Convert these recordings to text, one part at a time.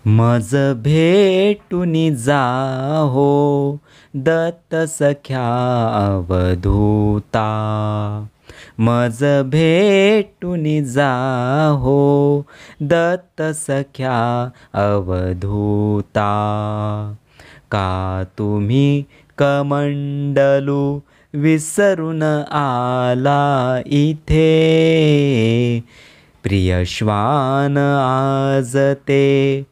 मज भेटूनि जाहो दत्त सख्या अवधूता। मज भेटूनि जाहो दत्त सख्या अवधूता। का तुम्ही कमंडलू विसरून आला इथे। प्रिय श्वान आज ते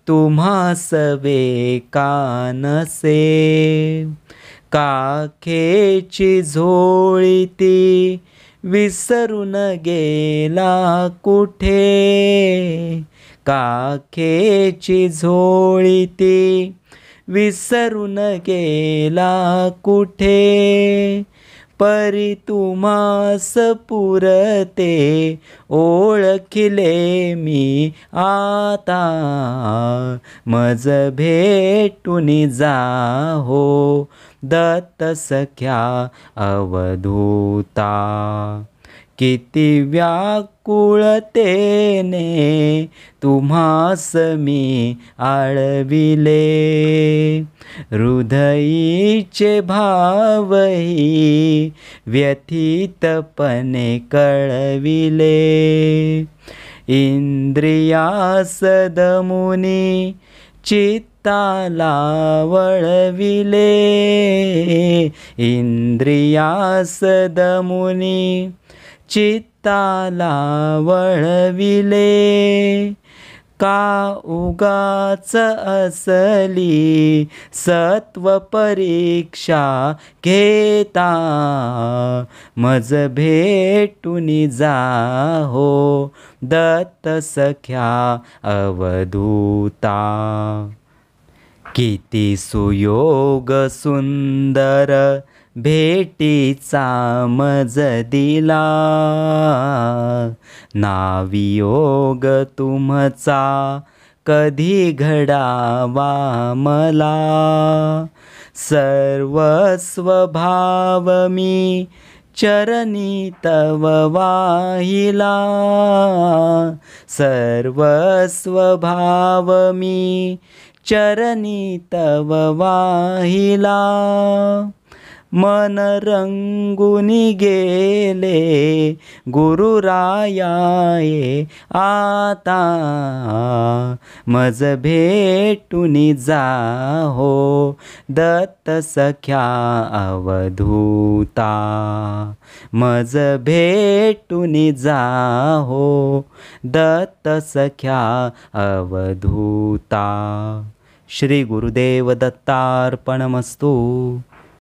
तुम्हास वेकानसे। काखेची झोळी ती विसरून गेला कुठे। काखेची झोळी ती विसरून गेला कुठे। परी तुम्हास पुरते ओळखिले मी आता। मज भेटूनि जाहो दत्त सख्या अवधूता। किती व्याकुळतेने तुम्हास मी आळविले। हृदयीचे भावही व्यथितपणे कळविले। इंद्रियास दमुनी चित्ताला वळविले। इंद्रियास दमुनी चित्ताला वळविले। का उगाच असली सत्व परीक्षा घेता। मज भेटूनि जाहो दत्त सख्या अवधूता। किती सुयोग सुंदर भेटीचा मज दिला। ना वियोग तुमचा कधी घडावा मला। सर्वस्व भाव मी चरणी तव वाहिला। सर्वस्व भाव मी चरणी तव वाहिला। मन रंगुनी गेले गुरुरायाये आता। मज भेटूनि जाहो दत्त सख्या अवधूता। मज भेटूनि जाहो दत्त सख्या अवधूता। श्री गुरुदेव दत्तार्पणमस्तु।